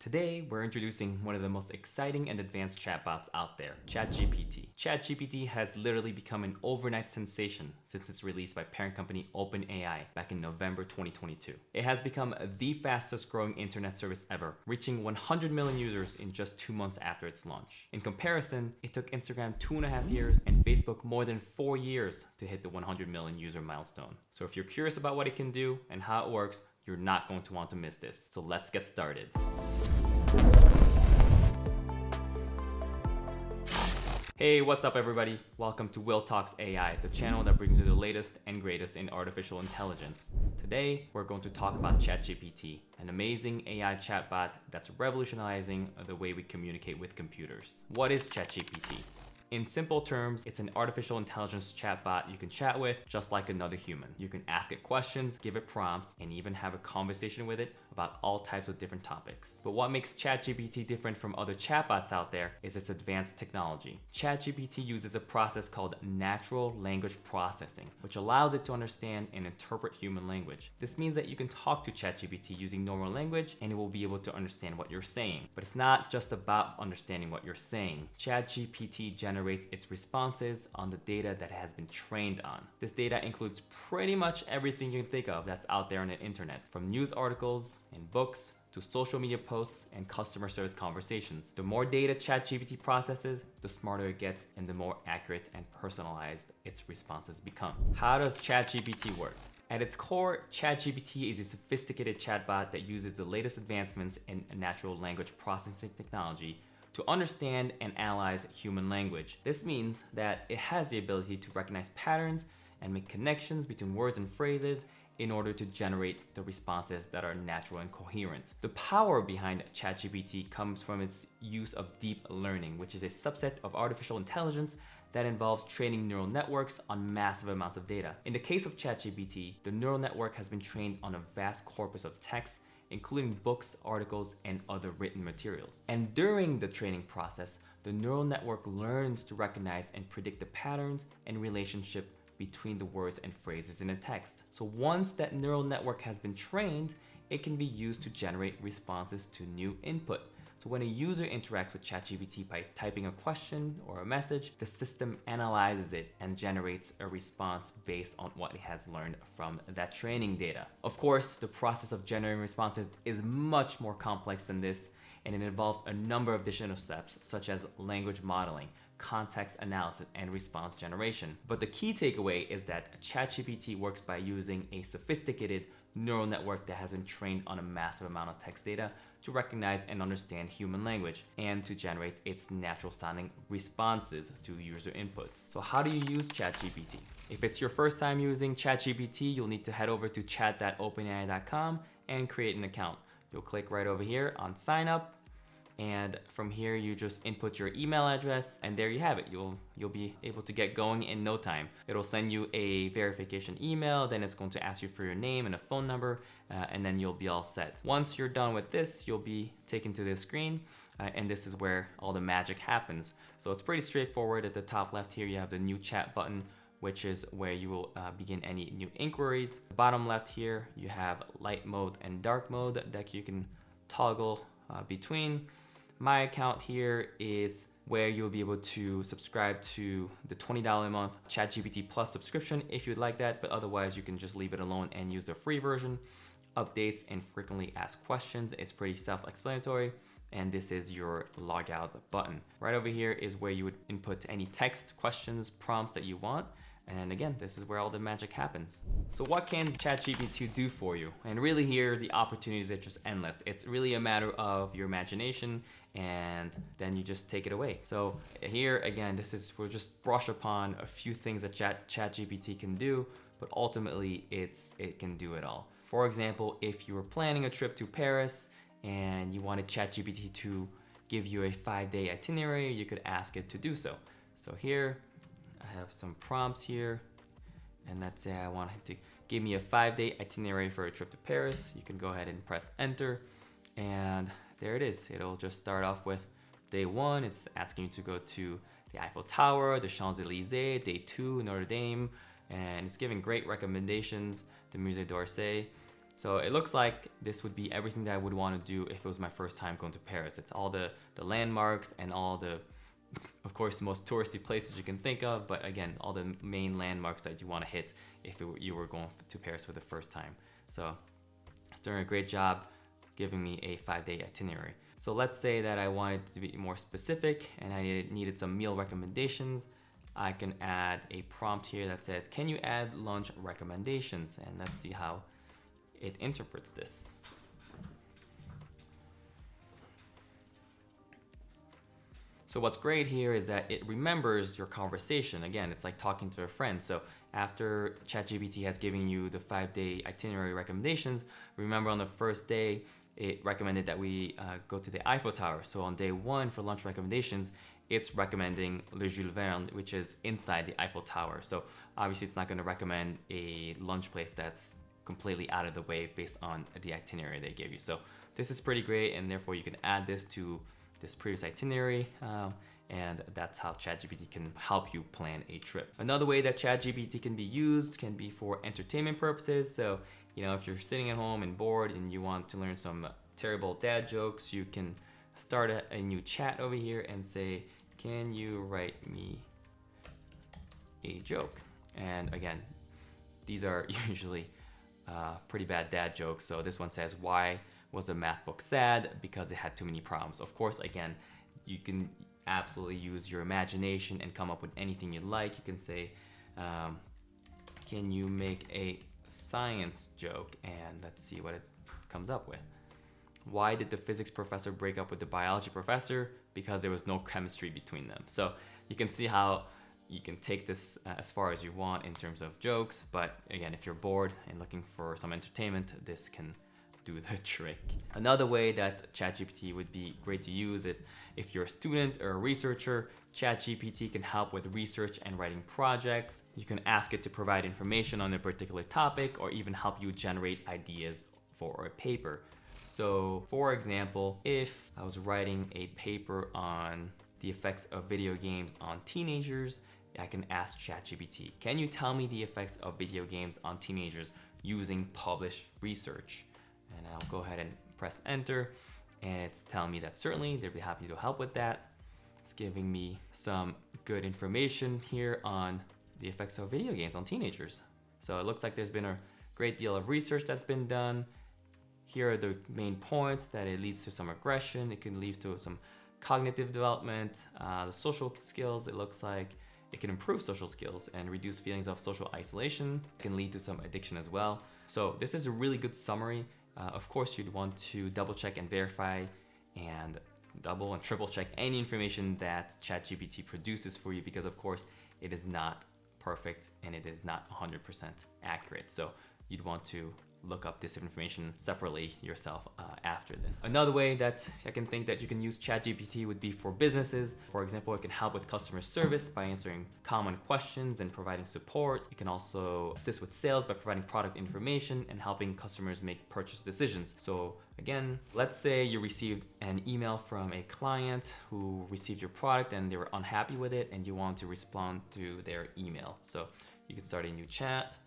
Today, we're introducing one of the most exciting and advanced chatbots out there, ChatGPT. ChatGPT has literally become an overnight sensation since its release by parent company OpenAI back in November 2022. It has become the fastest growing internet service ever, reaching 100 million users in just 2 months after its launch. In comparison, it took Instagram 2.5 years and Facebook more than 4 years to hit the 100 million user milestone. So if you're curious about what it can do and how it works, you're not going to want to miss this. So let's get started. Hey, what's up everybody? Welcome to Will Talks AI, the channel that brings you the latest and greatest in artificial intelligence. Today, we're going to talk about ChatGPT, an amazing AI chatbot that's revolutionizing the way we communicate with computers. What is ChatGPT? In simple terms, it's an artificial intelligence chatbot you can chat with just like another human. You can ask it questions, give it prompts, and even have a conversation with it about all types of different topics. But what makes ChatGPT different from other chatbots out there is its advanced technology. ChatGPT uses a process called natural language processing, which allows it to understand and interpret human language. This means that you can talk to ChatGPT using normal language and it will be able to understand what you're saying. But it's not just about understanding what you're saying. ChatGPT generates its responses on the data that it has been trained on. This data includes pretty much everything you can think of that's out there on the internet, from news articles and books to social media posts and customer service conversations. The more data ChatGPT processes, the smarter it gets and the more accurate and personalized its responses become. How does ChatGPT work? At its core, ChatGPT is a sophisticated chatbot that uses the latest advancements in natural language processing technology to understand and analyze human language. This means that it has the ability to recognize patterns and make connections between words and phrases in order to generate the responses that are natural and coherent. The power behind ChatGPT comes from its use of deep learning, which is a subset of artificial intelligence that involves training neural networks on massive amounts of data. In the case of ChatGPT, the neural network has been trained on a vast corpus of text, including books, articles, and other written materials. And during the training process, the neural network learns to recognize and predict the patterns and relationship between the words and phrases in a text. So once that neural network has been trained, it can be used to generate responses to new input. So when a user interacts with ChatGPT by typing a question or a message, the system analyzes it and generates a response based on what it has learned from that training data. Of course, the process of generating responses is much more complex than this, and it involves a number of additional steps, such as language modeling, context analysis, and response generation. But the key takeaway is that ChatGPT works by using a sophisticated neural network that has been trained on a massive amount of text data to recognize and understand human language and to generate its natural sounding responses to user input. So how do you use ChatGPT? If it's your first time using ChatGPT, you'll need to head over to chat.openai.com and create an account. You'll click right over here on sign up, and from here you just input your email address and there you have it. You'll be able to get going in no time. It'll send you a verification email, then it's going to ask you for your name and a phone number, and then you'll be all set. Once you're done with this, you'll be taken to this screen, and this is where all the magic happens. So it's pretty straightforward. At the top left here you have the new chat button, which is where you will begin any new inquiries. The bottom left here you have light mode and dark mode that you can toggle between. My account here is where you'll be able to subscribe to the $20 a month ChatGPT Plus subscription if you'd like that, but otherwise you can just leave it alone and use the free version. Updates and frequently asked questions is pretty self-explanatory, and this is your logout button. Right over here is where you would input any text, questions, prompts that you want. And again, this is where all the magic happens. So what can ChatGPT do for you? And really here, the opportunities are just endless. It's really a matter of your imagination, and then you just take it away. So here, again, we'll just brush upon a few things that ChatGPT can do, but ultimately it can do it all. For example, if you were planning a trip to Paris and you wanted ChatGPT to give you a 5-day itinerary, you could ask it to do so. So here, I have some prompts here, and let's say I want it to give me a 5-day itinerary for a trip to Paris. You can go ahead and press enter, and there it is. It'll just start off with day 1. It's asking you to go to the Eiffel Tower, the Champs-Élysées. Day 2, Notre Dame, and it's giving great recommendations, the Musée d'Orsay. So it looks like this would be everything that I would want to do if it was my first time going to Paris. It's all the landmarks and all the, of course, the most touristy places you can think of, but again, all the main landmarks that you want to hit if you were going to Paris for the first time. So it's doing a great job giving me a 5-day itinerary. So let's say that I wanted to be more specific and I needed some meal recommendations. I can add a prompt here that says, can you add lunch recommendations? And let's see how it interprets this. So what's great here is that it remembers your conversation. Again, it's like talking to a friend. So after ChatGPT has given you the 5-day itinerary recommendations, remember on the first day, it recommended that we go to the Eiffel Tower. So on day 1 for lunch recommendations, it's recommending Le Jules Verne, which is inside the Eiffel Tower. So obviously it's not gonna recommend a lunch place that's completely out of the way based on the itinerary they gave you. So this is pretty great, and therefore you can add this to this previous itinerary, and that's how ChatGPT can help you plan a trip. Another way that ChatGPT can be used can be for entertainment purposes. So, you know, if you're sitting at home and bored and you want to learn some terrible dad jokes, you can start a new chat over here and say, can you write me a joke? And again, these are usually pretty bad dad jokes. So this one says, why was the math book sad? Because it had too many problems. Of course, again, you can absolutely use your imagination and come up with anything you like. You can say, can you make a science joke? And let's see what it comes up with. Why did the physics professor break up with the biology professor? Because there was no chemistry between them. So you can see how you can take this as far as you want in terms of jokes, but again, if you're bored and looking for some entertainment, this can do the trick. Another way that ChatGPT would be great to use is if you're a student or a researcher, ChatGPT can help with research and writing projects. You can ask it to provide information on a particular topic or even help you generate ideas for a paper. So for example, if I was writing a paper on the effects of video games on teenagers, I can ask ChatGPT, can you tell me the effects of video games on teenagers using published research? And I'll go ahead and press enter, and it's telling me that certainly they'd be happy to help with that. It's giving me some good information here on the effects of video games on teenagers. So it looks like there's been a great deal of research that's been done. Here are the main points: that it leads to some aggression, it can lead to some cognitive development, the social skills, it looks like it can improve social skills and reduce feelings of social isolation. It can lead to some addiction as well. So this is a really good summary. Of course, you'd want to double check and verify and double and triple check any information that ChatGPT produces for you, because of course it is not perfect and it is not 100% accurate. So you'd want to look up this information separately yourself after this. Another way that I can think that you can use ChatGPT would be for businesses. For example, it can help with customer service by answering common questions and providing support. It can also assist with sales by providing product information and helping customers make purchase decisions. So again, let's say you received an email from a client who received your product and they were unhappy with it and you want to respond to their email. So you can start a new chat.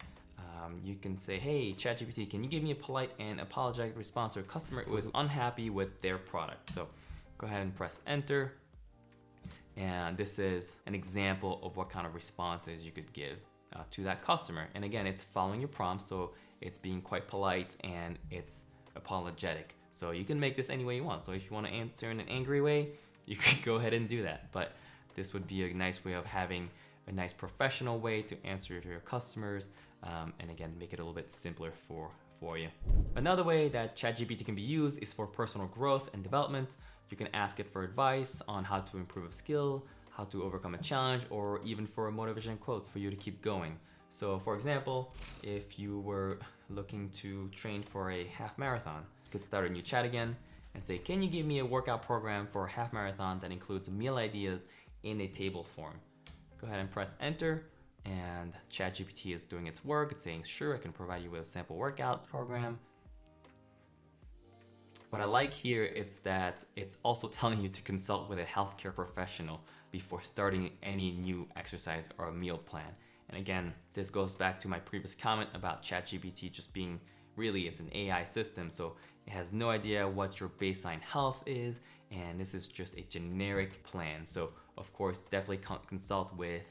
You can say, hey, ChatGPT, can you give me a polite and apologetic response to a customer who was unhappy with their product? So go ahead and press enter. And this is an example of what kind of responses you could give to that customer. And again, it's following your prompts, so it's being quite polite and it's apologetic. So you can make this any way you want. So if you want to answer in an angry way, you can go ahead and do that. But this would be a nice way of having a nice professional way to answer to your customers, and again, make it a little bit simpler for you. Another way that ChatGPT can be used is for personal growth and development. You can ask it for advice on how to improve a skill, how to overcome a challenge, or even for motivation quotes for you to keep going. So for example, if you were looking to train for a half marathon, you could start a new chat again and say, can you give me a workout program for a half marathon that includes meal ideas in a table form? Go ahead and press enter, and ChatGPT is doing its work. It's saying, sure, I can provide you with a sample workout program. What I like here is that it's also telling you to consult with a healthcare professional before starting any new exercise or a meal plan. And again, this goes back to my previous comment about ChatGPT just being really it's an AI system, so it has no idea what your baseline health is, and this is just a generic plan. So of course, definitely consult with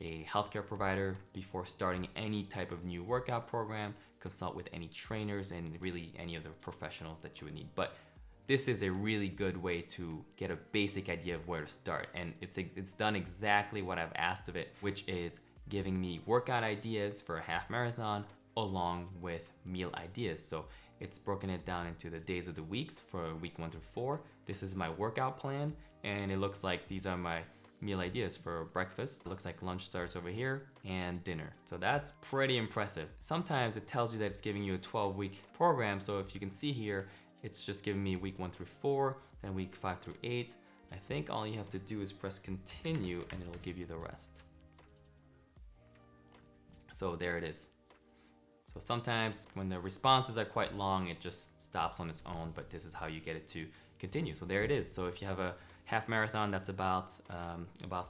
a healthcare provider before starting any type of new workout program. Consult with any trainers and really any of the professionals that you would need. But this is a really good way to get a basic idea of where to start, and it's done exactly what I've asked of it, which is giving me workout ideas for a half marathon along with meal ideas. So it's broken it down into the days of the weeks for week 1 through 4. This is my workout plan, and it looks like these are my meal ideas for breakfast. It looks like lunch starts over here and dinner. So that's pretty impressive. Sometimes it tells you that it's giving you a 12-week program. So if you can see here, it's just giving me week 1 through 4, then week 5 through 8. I think all you have to do is press continue and it'll give you the rest. So there it is. So sometimes when the responses are quite long, it just stops on its own, but this is how you get it to continue. So there it is. So if you have a half marathon that's about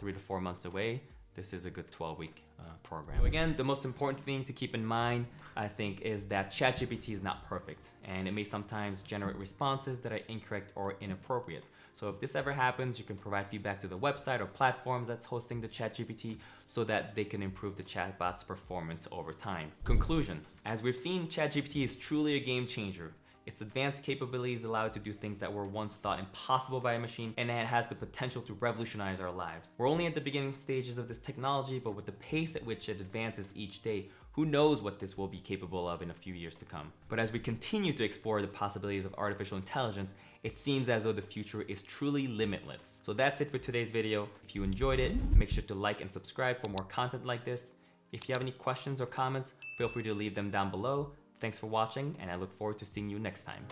3 to 4 months away, this is a good 12-week program. So again, the most important thing to keep in mind, I think, is that ChatGPT is not perfect, and it may sometimes generate responses that are incorrect or inappropriate. So if this ever happens, you can provide feedback to the website or platforms that's hosting the ChatGPT so that they can improve the chatbot's performance over time. Conclusion: as we've seen, ChatGPT is truly a game changer. Its advanced capabilities allow it to do things that were once thought impossible by a machine, and it has the potential to revolutionize our lives. We're only at the beginning stages of this technology, but with the pace at which it advances each day, who knows what this will be capable of in a few years to come. But as we continue to explore the possibilities of artificial intelligence, it seems as though the future is truly limitless. So that's it for today's video. If you enjoyed it, make sure to like and subscribe for more content like this. If you have any questions or comments, feel free to leave them down below. Thanks for watching, and I look forward to seeing you next time.